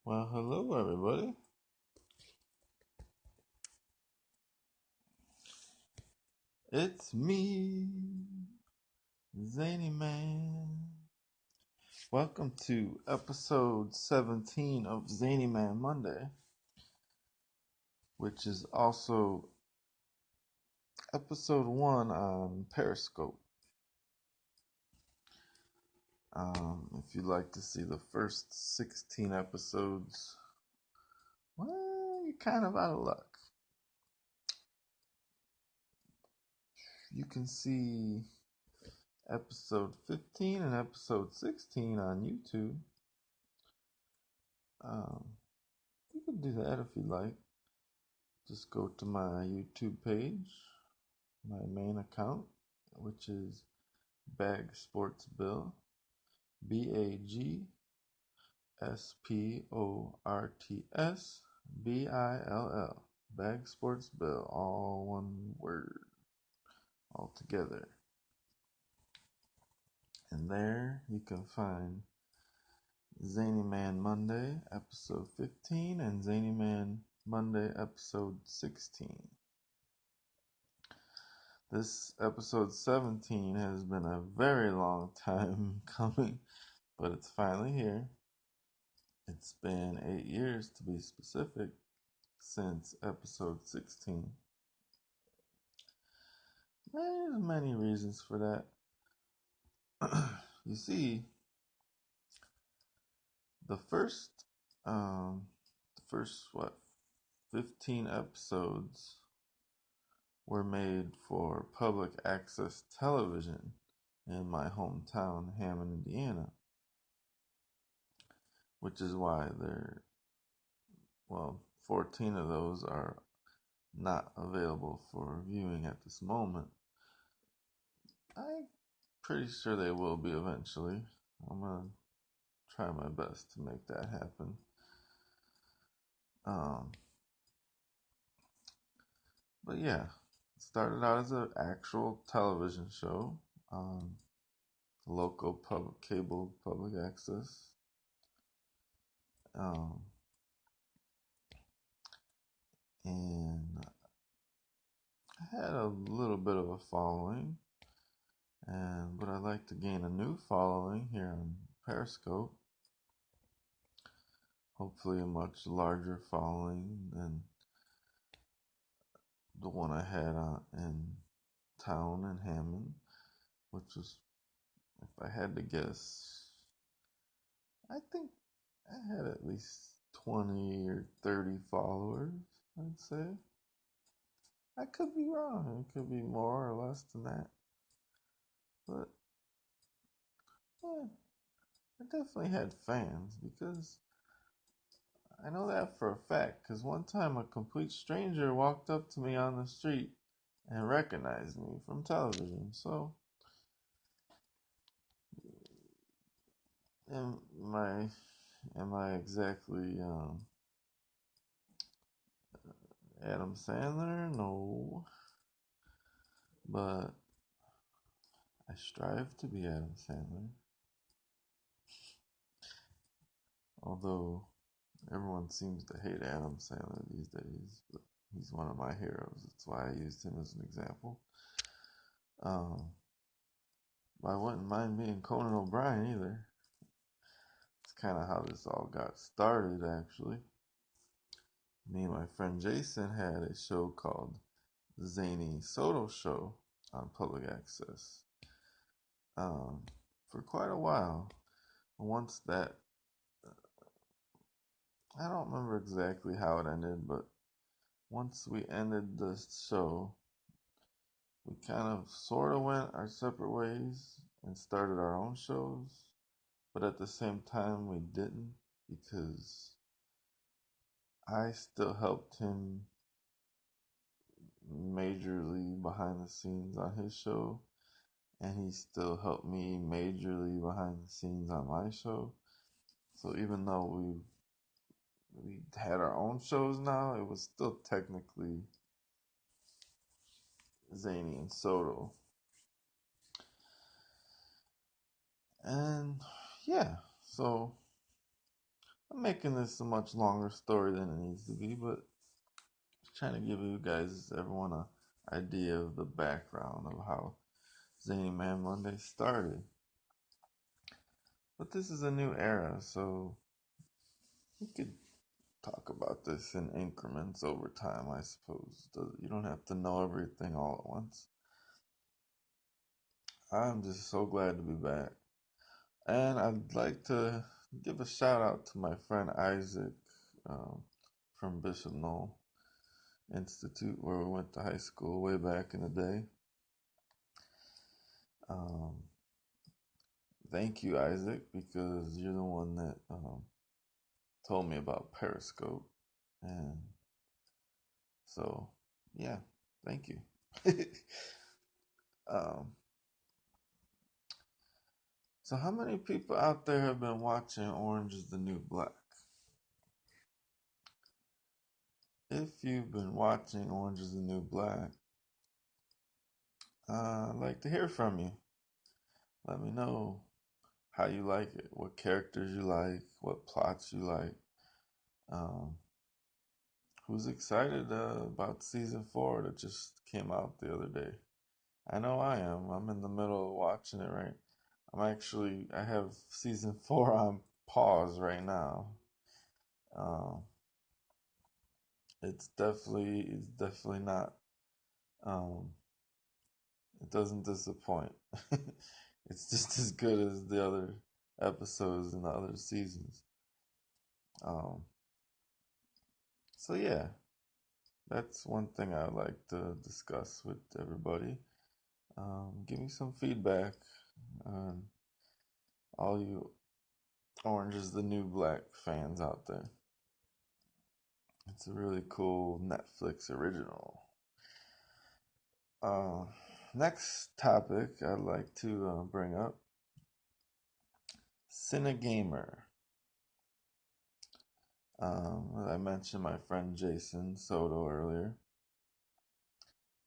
Well, hello everybody. It's me, Zany Man. Welcome to episode 17 of Zany Man Monday, which is also episode 1 on Periscope. If you'd like to see the first 16 episodes, well, you're kind of out of luck. You can see episode 15 and episode 16 on YouTube. You can do that if you'd like. Just go to my YouTube page, my main account, which is Bag Sports Bill, BAGSPORTSBILL, Bag Sports Bill, all one word, all together. And there you can find Zany Man Monday, episode 15, and Zany Man Monday, episode 16. This episode 17 has been a very long time coming, but it's finally here. It's been 8 years to be specific since episode 16. There's many reasons for that. You see, the first, what, 15 episodes were made for public access television in my hometown, Hammond, Indiana, which is why 14 of those are not available for viewing at this moment. I'm pretty sure they will be eventually. I'm going to try my best to make that happen. But yeah, it started out as an actual television show on local cable public access. And I had a little bit of a following, but I'd like to gain a new following here on Periscope. Hopefully a much larger following than the one I had in town in Hammond, which was, if I had to guess, I think I had at least 20 or 30 followers, I'd say. I could be wrong. It could be more or less than that. But, yeah, I definitely had fans because I know that for a fact. Because one time a complete stranger walked up to me on the street and recognized me from television. So, am I exactly Adam Sandler? No. But I strive to be Adam Sandler. Although everyone seems to hate Adam Sandler these days, but he's one of my heroes. That's why I used him as an example. But I wouldn't mind being Conan O'Brien either. It's kind of how this all got started, actually. Me and my friend Jason had a show called The Zany Soto Show on public access for quite a while. Once that, I don't remember exactly how it ended, but once we ended the show, we kind of sort of went our separate ways and started our own shows, but at the same time we didn't, because I still helped him majorly behind the scenes on his show, and he still helped me majorly behind the scenes on my show. So even though we had our own shows now, it was still technically Zany and Soto. And yeah, so I'm making this a much longer story than it needs to be, but just trying to give you guys, everyone, a idea of the background of how Szanyman Monday started. But this is a new era, so we could talk about this in increments over time, I suppose. You don't have to know everything all at once. I'm just so glad to be back. And I'd like to give a shout out to my friend Isaac um, from Bishop Knoll Institute, where we went to high school way back in the day. Um, Thank you, Isaac, because you're the one that told me about Periscope. And so, yeah, thank you. um, so, how many people out there have been watching Orange is the New Black? If you've been watching Orange is the New Black, I'd like to hear from you. Let me know how you like it, what characters you like, what plots you like. Um, who's excited about season 4 that just came out the other day? I know I am. I'm in the middle of watching it right. I have season 4 on pause right now. Um, it's definitely not. Um, it doesn't disappoint. It's just as good as the other episodes in the other seasons. Um, so yeah, that's one thing I'd like to discuss with everybody. Give me some feedback on all you Orange is the New Black fans out there. It's a really cool Netflix original. Uh, Next topic I'd like to bring up Gamer. I mentioned my friend Jason Soto earlier.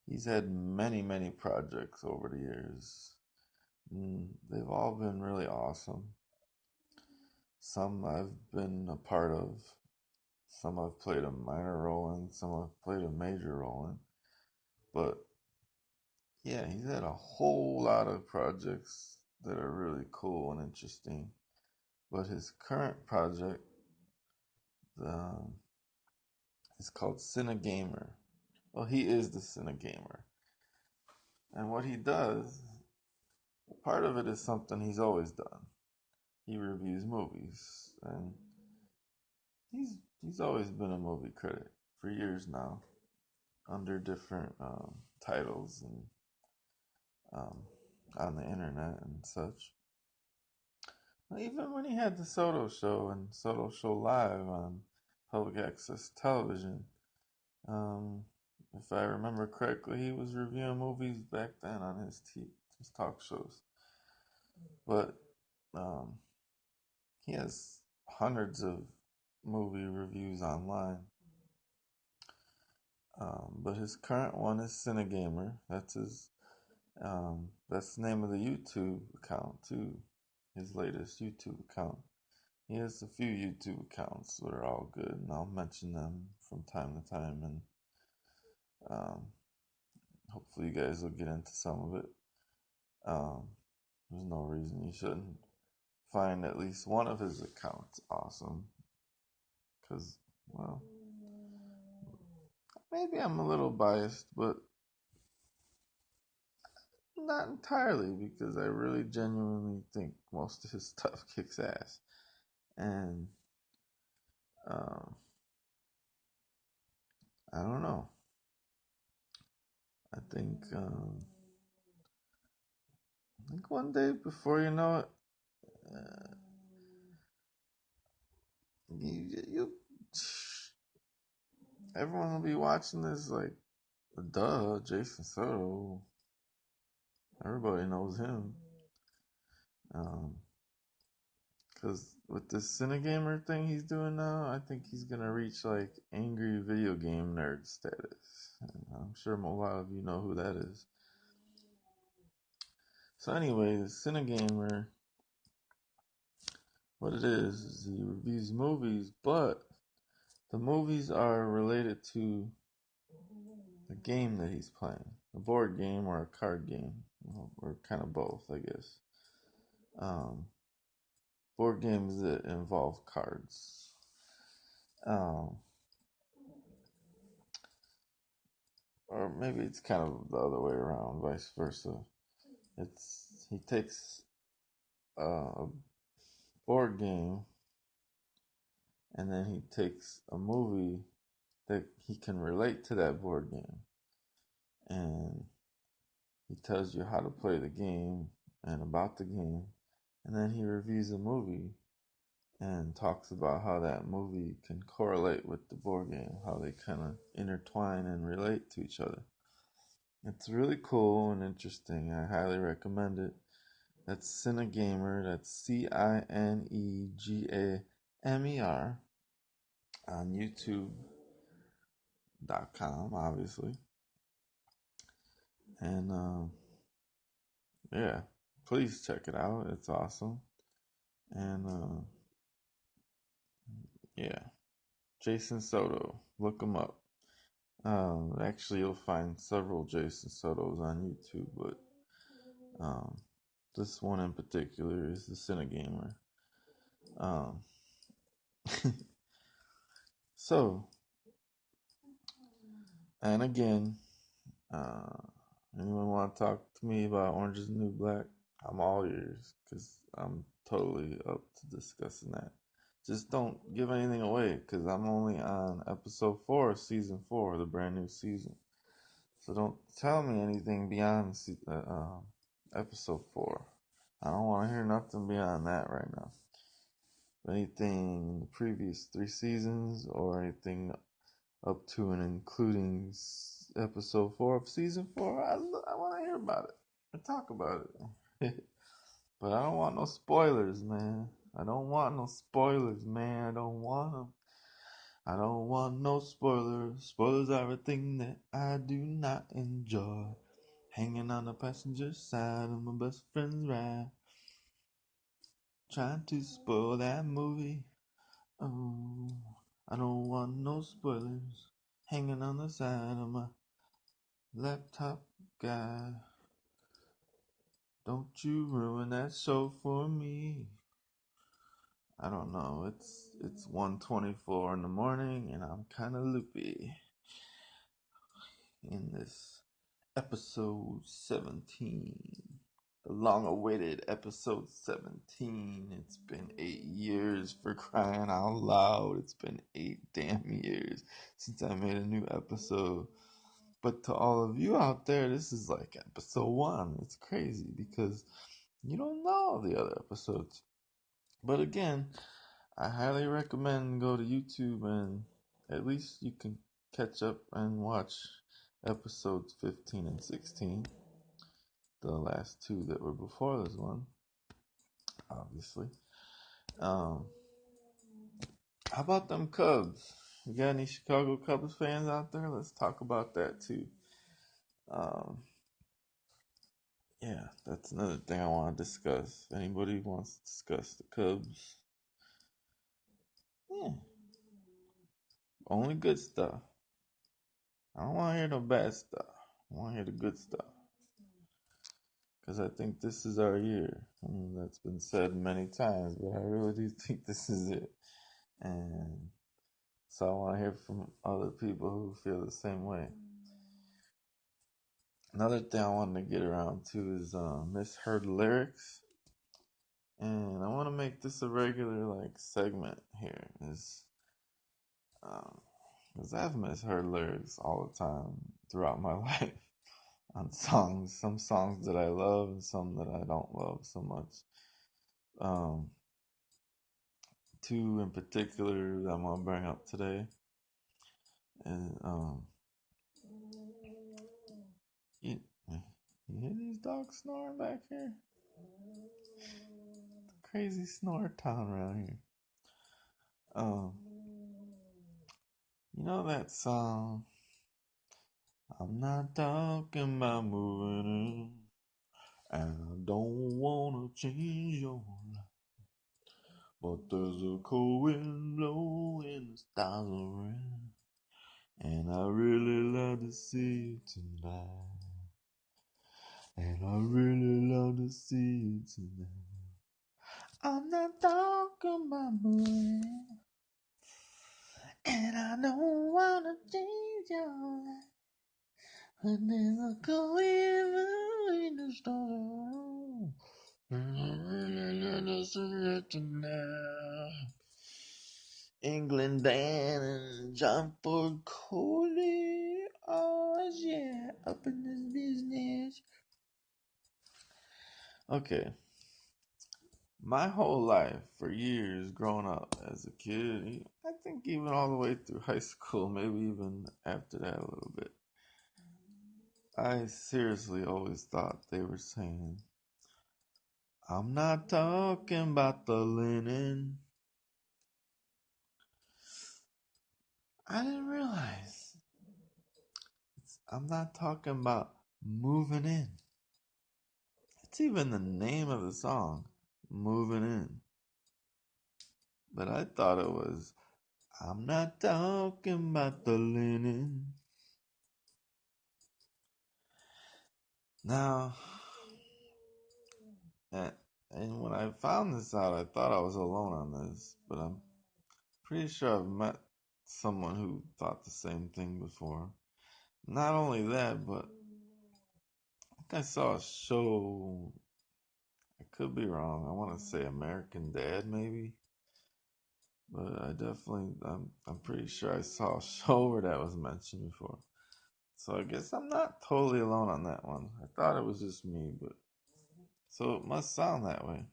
He's had many, many projects over the years. They've all been really awesome. Some I've been a part of, some I've played a minor role in, some I've played a major role in. But yeah, he's had a whole lot of projects that are really cool and interesting. But his current project um, is called Gamer. Well, he is the Gamer. And what he does, part of it is something he's always done. He reviews movies, and he's always been a movie critic for years now, under different titles and um, on the internet and such. Even when he had the Soto Show and Soto Show Live on public access television, um, if I remember correctly, he was reviewing movies back then on his talk shows. But um, he has hundreds of movie reviews online. But his current one is Cinegamer. That's the name of the YouTube account too. His latest YouTube account. He has a few YouTube accounts that are all good, and I'll mention them from time to time, and um, hopefully you guys will get into some of it. Um, there's no reason you shouldn't find at least one of his accounts awesome, because, well, maybe I'm a little biased, but not entirely, because I really genuinely think most of his stuff kicks ass. And um, I don't know. I think one day before you know it, uh, you everyone will be watching this like, duh, Jason Soto. Everybody knows him. Because with this Cinegamer thing he's doing now, I think he's gonna reach like angry video game nerd status. And I'm sure a lot of you know who that is. So, anyways, Cinegamer what it is he reviews movies, but the movies are related to the game that he's playing, a board game or a card game, or kind of both, I guess. Um, Board games that involve cards. Um, or maybe it's kind of the other way around, vice versa. He takes a board game and then he takes a movie that he can relate to that board game, and he tells you how to play the game and about the game, and then he reviews a movie and talks about how that movie can correlate with the board game, how they kind of intertwine and relate to each other. It's really cool and interesting. I highly recommend it. That's Cinegamer. That's Cinegamer on YouTube.com, obviously. And yeah, please check it out. It's awesome. And yeah, Jason Soto. Look him up. Actually, you'll find several Jason Sotos on YouTube, but this one in particular is the Cinegamer. Um, so, and again, uh, anyone want to talk to me about Orange is the New Black? I'm all ears, because I'm totally up to discussing that. Just don't give anything away, because I'm only on episode 4 of season 4, the brand new season. So don't tell me anything beyond episode 4. I don't want to hear nothing beyond that right now. Anything in the previous 3 seasons or anything up to and including episode 4 of season 4, I want to hear about it and talk about it. But I don't want no spoilers, man. I don't want no spoilers, man. I don't want them. I don't want no spoilers. Spoilers are a thing that I do not enjoy. Hanging on the passenger side of my best friend's ride. Trying to spoil that movie. Oh, I don't want no spoilers. Hanging on the side of my laptop guy. Don't you ruin that show for me. I don't know. It's 1:24 in the morning and I'm kind of loopy in this episode 17. The long-awaited episode 17. It's been 8 years, for crying out loud. It's been 8 damn years since I made a new episode. But to all of you out there, this is like episode 1. It's crazy because you don't know the other episodes. But again, I highly recommend go to YouTube and at least you can catch up and watch episodes 15 and 16. The last 2 that were before this one, obviously. How about them Cubs? You got any Chicago Cubs fans out there? Let's talk about that too. Um, yeah, that's another thing I want to discuss. Anybody wants to discuss the Cubs? Yeah, only good stuff. I don't want to hear no bad stuff. I want to hear the good stuff. Because I think this is our year. I mean, that's been said many times, but I really do think this is it. And so I want to hear from other people who feel the same way. Another thing I wanted to get around to is misheard lyrics. And I want to make this a regular segment here. Because I've misheard lyrics all the time throughout my life on songs. Some songs that I love and some that I don't love so much. Um, 2 in particular that I'm gonna bring up today. And you, you hear these dogs snoring back here? It's a crazy snore town around here. You know that song? I'm not talking about moving in, and I don't wanna change your life. But there's a cold wind blowing, the stars are red, and I really love to see you tonight. And I really love to see you tonight. I'm not talking about money, and I don't wanna change your life. But there's a cold wind blowing, the stars are red. England Dan and John Ford Coley. Oh yeah, up in this business. Okay. My whole life, for years growing up as a kid, I think even all the way through high school, maybe even after that a little bit, I seriously always thought they were saying, I'm not talking about the linen. I didn't realize. I'm not talking about moving in. It's even the name of the song, Moving In. But I thought it was, I'm not talking about the linen. Now, and when I found this out, I thought I was alone on this, but I'm pretty sure I've met someone who thought the same thing before. Not only that, but I think I saw a show. I could be wrong. I want to say American Dad, maybe. But I'm pretty sure I saw a show where that was mentioned before. So I guess I'm not totally alone on that one. I thought it was just me, but so it must sound that way.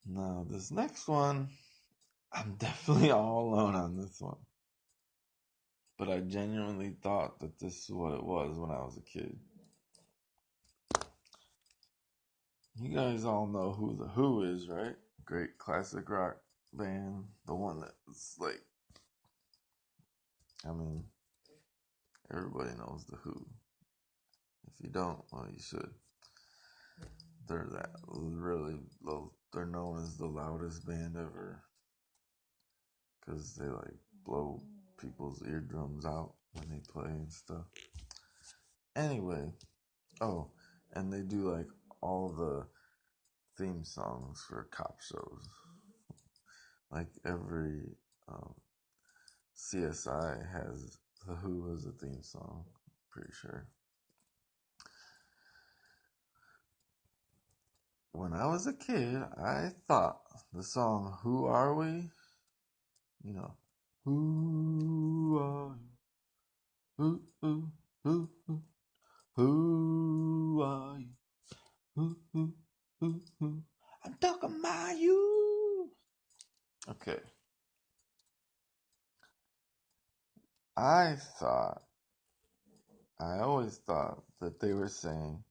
Now, this next one, I'm definitely all alone on this one. But I genuinely thought that this is what it was when I was a kid. You guys all know who The Who is, right? Great classic rock band. The one that's like, I mean, everybody knows The Who. If you don't, well, you should. They're that really low. They're known as the loudest band ever because they like blow people's eardrums out when they play and stuff. Anyway, oh, and they do like all the theme songs for cop shows. Like every CSI has The Who as a theme song, pretty sure. When I was a kid, I thought the song Who Are We? You know, Who are you? Who? Who are you? Who? I'm talking about you. Okay. I thought, I always thought that they were saying,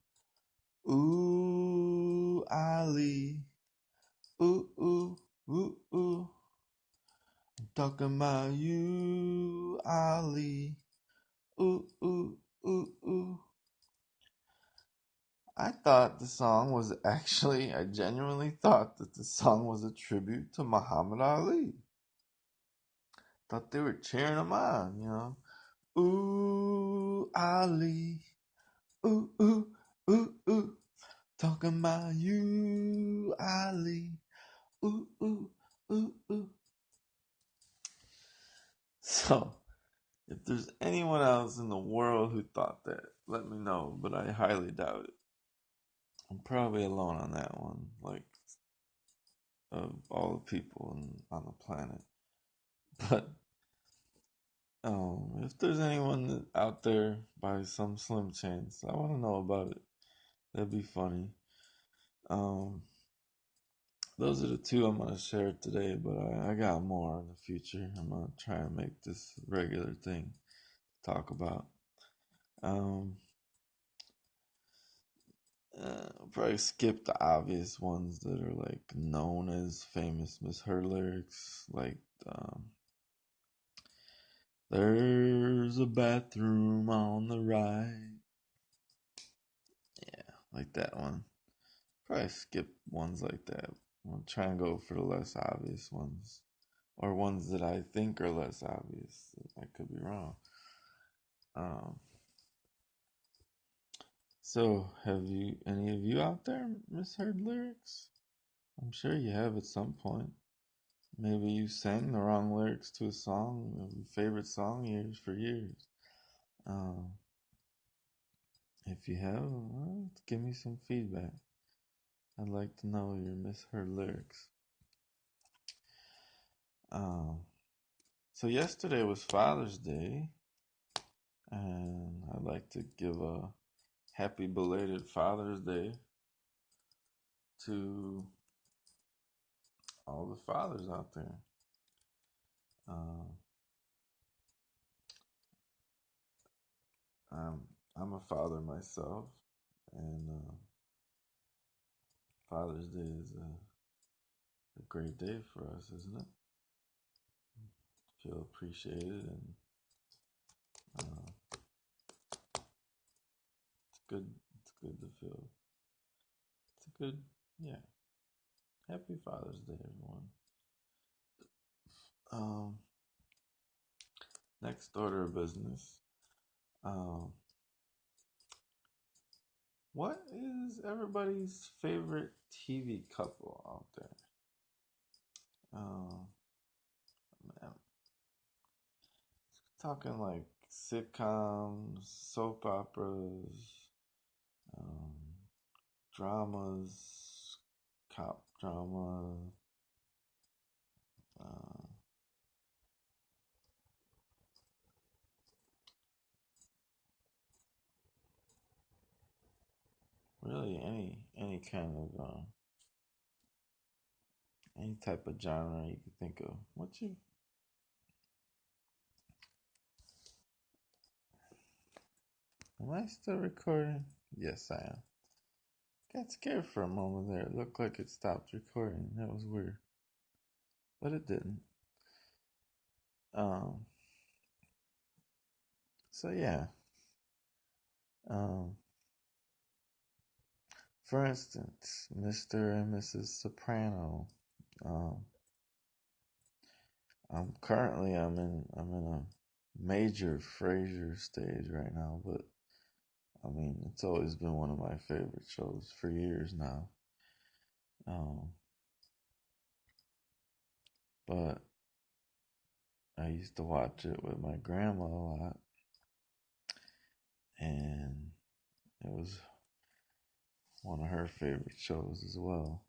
Ooh, Ali. Ooh. I'm talking about you, Ali. Ooh. I genuinely thought that the song was a tribute to Muhammad Ali. Thought they were cheering him on, you know. Ooh, Ali. Ooh. Talking about you, Ali. Ooh. So, if there's anyone else in the world who thought that, let me know, but I highly doubt it. I'm probably alone on that one, like, of all the people on the planet. But, if there's anyone out there by some slim chance, I want to know about it. That'd be funny. Those are the two I'm going to share today, but I got more in the future. I'm going to try and make this a regular thing to talk about. I'll probably skip the obvious ones that are like known as famous misheard lyrics, like "There's a bathroom on the right." Yeah, like that one. Probably skip ones like that. I'll try and go for the less obvious ones, or ones that I think are less obvious. I could be wrong. Um, so, have you, any of you out there, misheard lyrics? I'm sure you have at some point. Maybe you sang the wrong lyrics to a song, your favorite song years for years. Um, if you have, well, give me some feedback. I'd like to know your misheard lyrics. So yesterday was Father's Day, and I'd like to give a happy belated Father's Day to all the fathers out there. I'm a father myself, and Father's Day is a great day for us, isn't it? Feel appreciated, and it's good. It's good to feel. It's a good, yeah. Happy Father's Day, everyone. Um, Next order of business. Um, what is everybody's favorite TV couple out there? Man, talking like sitcoms, soap operas, um, dramas, cop drama. Uh, really, any kind of any type of genre you could think of. What you? Am I still recording? Yes, I am. Got scared for a moment there. It looked like it stopped recording. That was weird, but it didn't. Um. So yeah. Um. For instance, Mr. and Mrs. Soprano. Um. I'm in a major Frasier stage right now, but I mean it's always been one of my favorite shows for years now. Um. But I used to watch it with my grandma a lot, and it was one of her favorite shows as well.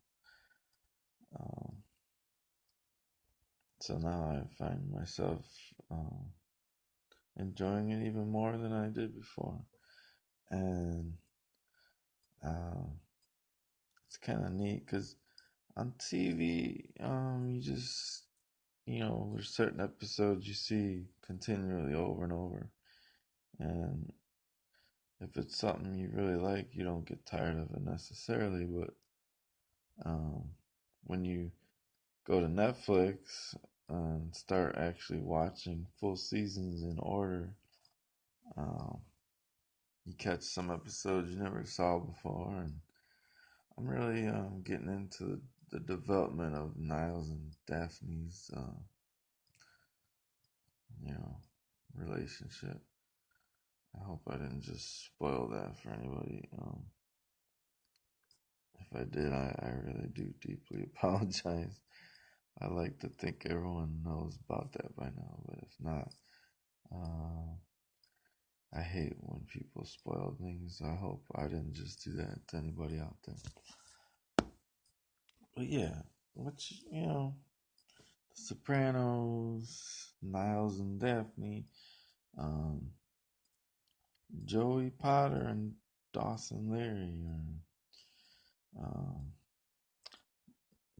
Um, so now I find myself enjoying it even more than I did before. And um, it's kind of neat because on TV, you just, there's certain episodes you see continually over and over. And if it's something you really like, you don't get tired of it necessarily. But um, when you go to Netflix and start actually watching full seasons in order, um, you catch some episodes you never saw before, and I'm really getting into the development of Niles and Daphne's, you know, relationship. I hope I didn't just spoil that for anybody. If I did, I really do deeply apologize. I like to think everyone knows about that by now, but if not, uh, I hate when people spoil things. I hope I didn't just do that to anybody out there. But yeah, The Sopranos, Niles and Daphne, um, Joey Potter and Dawson Leary, or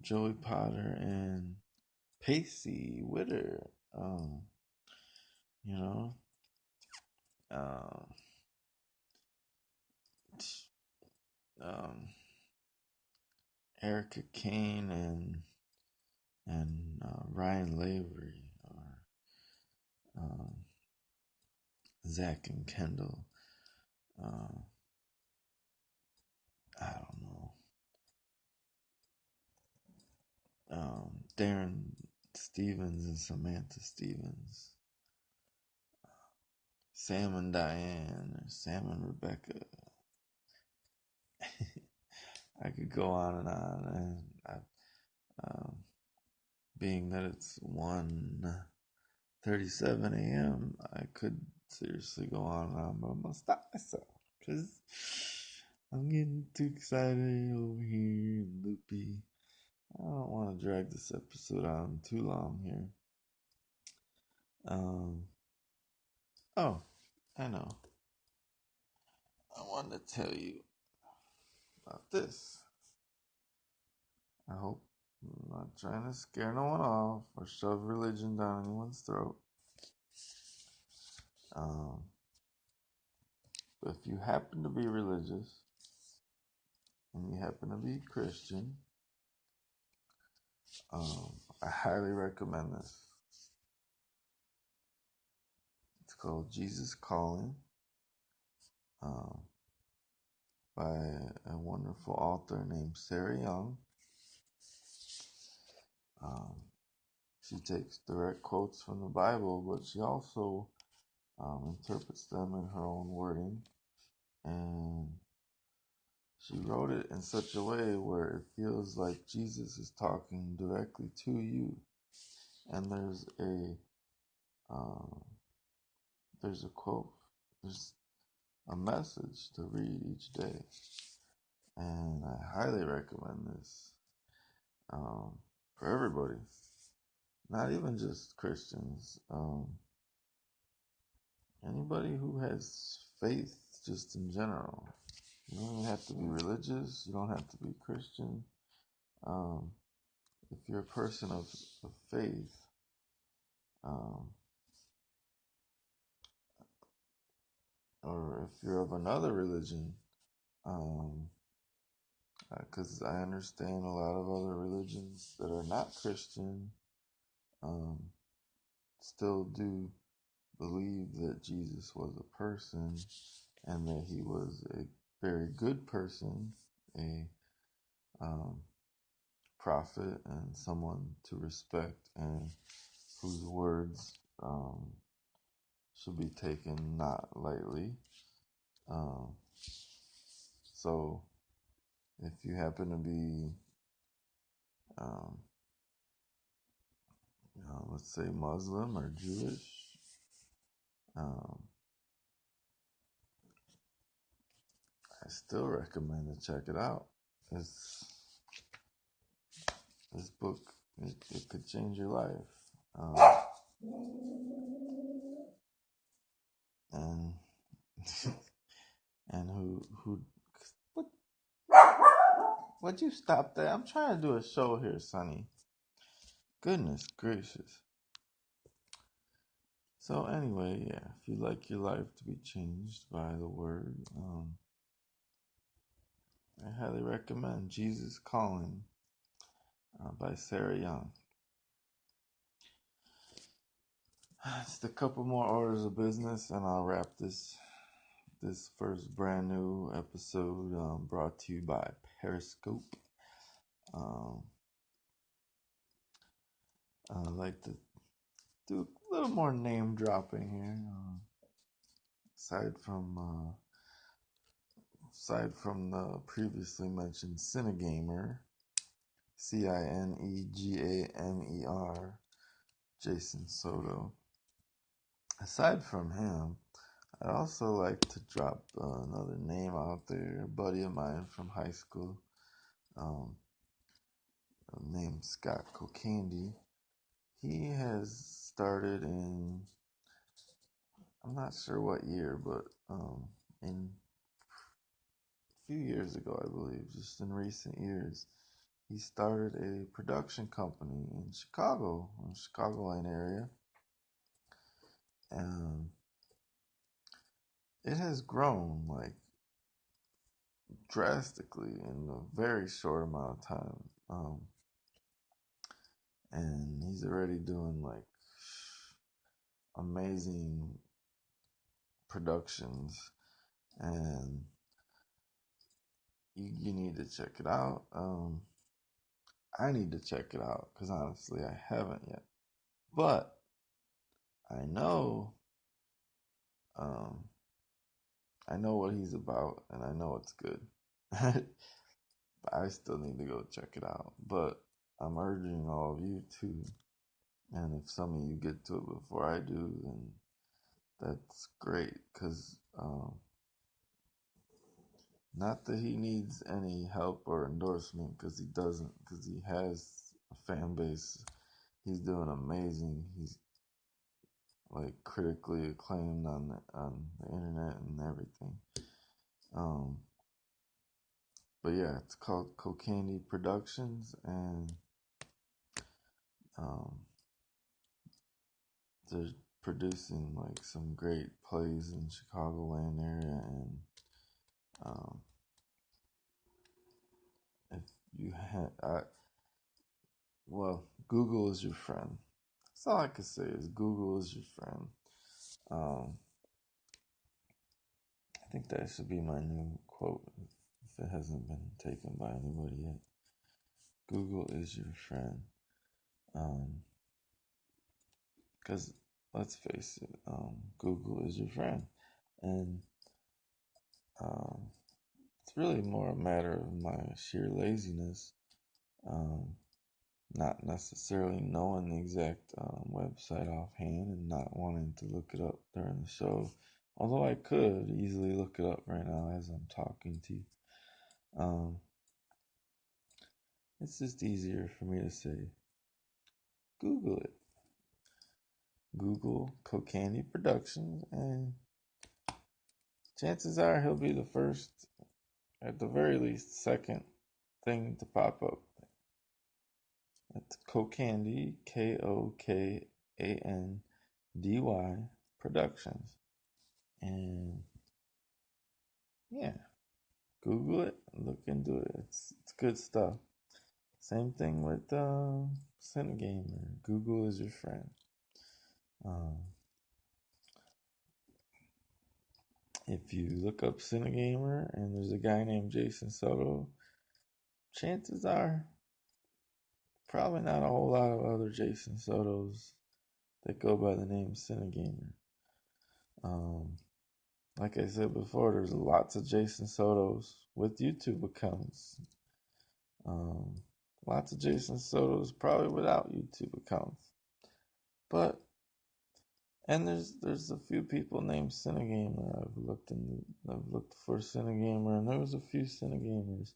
Joey Potter and Pacey Witter, you know, uh, um, Erica Kane and Ryan Lavery, or um, Zach and Kendall. Uh, I don't know. Darren Stevens and Samantha Stevens, Sam and Diane, or Sam and Rebecca. I could go on and on, and being that it's 1:37 a.m., I could seriously go on and on, but I'm gonna stop myself because I'm getting too excited over here and loopy. I don't want to drag this episode on too long here. Oh, I know. I wanted to tell you about this. I hope I'm not trying to scare no one off or shove religion down anyone's throat. But if you happen to be religious and you happen to be Christian, I highly recommend this. It's called Jesus Calling, by a wonderful author named Sarah Young. She takes direct quotes from the Bible, but she also interprets them in her own wording, and she wrote it in such a way where it feels like Jesus is talking directly to you. And there's a quote, there's a message to read each day, and I highly recommend this for everybody, not even just Christians. Anybody who has faith, just in general. You don't even have to be religious. You don't have to be Christian. If you're a person of faith, or if you're of another religion, because I understand a lot of other religions that are not Christian still do believe that Jesus was a person and that he was a very good person, a prophet, and someone to respect, and whose words should be taken not lightly. So if you happen to be, let's say Muslim or Jewish, I still recommend to check it out. This book, it could change your life. And and what'd you stop that? I'm trying to do a show here, Sonny. Goodness gracious. So anyway, yeah, if you'd like your life to be changed by the word, I highly recommend Jesus Calling by Sarah Young. Just a couple more orders of business, and I'll wrap this first brand new episode, brought to you by Periscope. I'd like to do a little more name dropping here. Aside from the previously mentioned Cinegamer, Cinegamer, Jason Soto. Aside from him, I'd also like to drop another name out there. A buddy of mine from high school, named Scott Cocandy. He has started in, I'm not sure what year, but in a few years ago, I believe, just in recent years, he started a production company in Chicago, in the Chicagoland area. And it has grown like drastically in a very short amount of time. And he's already doing like amazing productions, and you need to check it out. I need to check it out because honestly, I haven't yet. But I know, um, I know what he's about, and I know it's good. But I still need to go check it out. But I'm urging all of you to, and if some of you get to it before I do, then that's great. Because not that he needs any help or endorsement, because he doesn't, because he has a fan base. He's doing amazing. He's like critically acclaimed on the internet and everything. But yeah, it's called Cocandy Productions, and um, they're producing like some great plays in Chicagoland area, and um, if you well, Google is your friend. That's all I can say is Google is your friend. Um, I think that should be my new quote if it hasn't been taken by anybody yet. Google is your friend. Because let's face it, Google is your friend. And it's really more a matter of my sheer laziness, not necessarily knowing the exact website offhand and not wanting to look it up during the show. Although I could easily look it up right now as I'm talking to you. It's just easier for me to say, Google it. Google Cocandy Productions, and chances are he'll be the first, at the very least, second thing to pop up. That's Cocandy, Kokandy Productions. And yeah, Google it, look into it. It's good stuff. Same thing with Cinegamer. Google is your friend. Um, if you look up Cinegamer and there's a guy named Jason Soto, chances are probably not a whole lot of other Jason Sotos that go by the name Cinegamer. Like I said before, there's lots of Jason Sotos with YouTube accounts. Um, Lots of Jason Sotos probably without YouTube accounts. But and there's a few people named Cinegamer. I've looked for Cinegamer, and there was a few Cinegamers.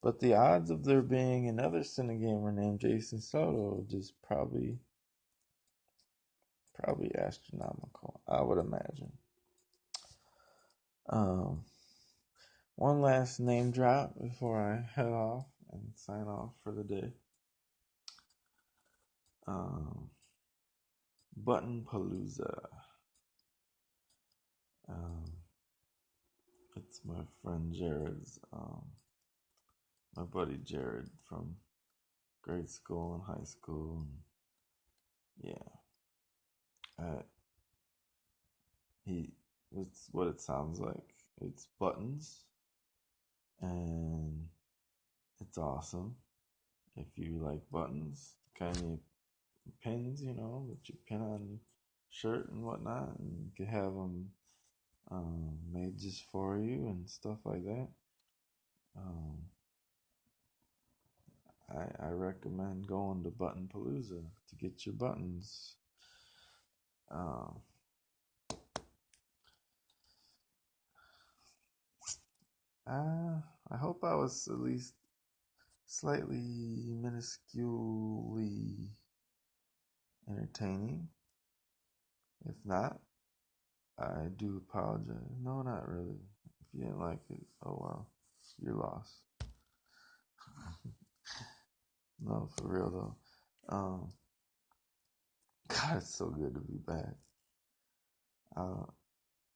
But the odds of there being another Cinegamer named Jason Soto just probably astronomical, I would imagine. One last name drop before I head off and sign off for the day. Button Palooza. It's my friend Jared's, my buddy Jared from grade school and high school. And yeah, it's what it sounds like. It's buttons, and it's awesome. If you like buttons, kind of pins, that you pin on your shirt and whatnot, and you can have them made just for you and stuff like that. I recommend going to Button Palooza to get your buttons. I hope I was at least slightly minusculely entertaining. If not, I do apologize. No, not really. If you didn't like it, oh well, you're lost. No, for real though. God, it's so good to be back.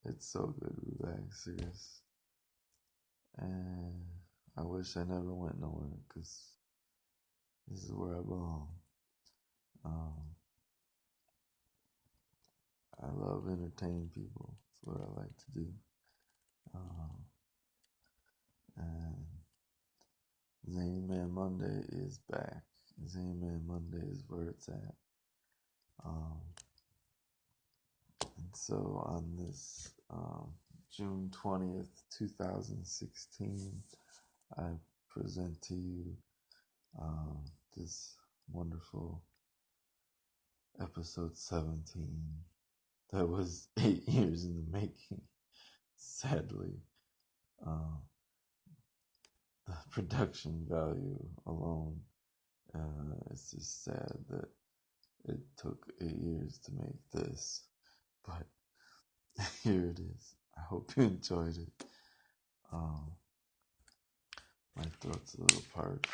It's so good to be back, serious. And I wish I never went nowhere, because this is where I belong. I love entertaining people. That's what I like to do. And Szanyman Monday is back. Szanyman Monday is where it's at. And so on this June 20th, 2016, I present to you this wonderful episode 17 that was 8 years in the making. Sadly, the production value alone, it's just sad that it took 8 years to make this, but here it is. I hope you enjoyed it. My throat's a little parched.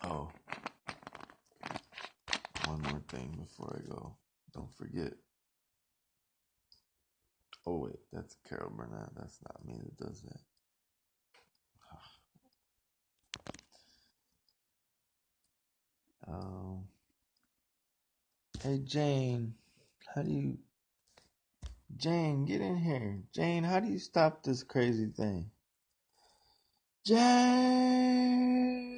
Oh, one more thing before I go. Don't forget. Oh wait, that's Carol Burnett. That's not me that does that. Hey Jane, Jane, get in here. Jane, how do you stop this crazy thing? Jane!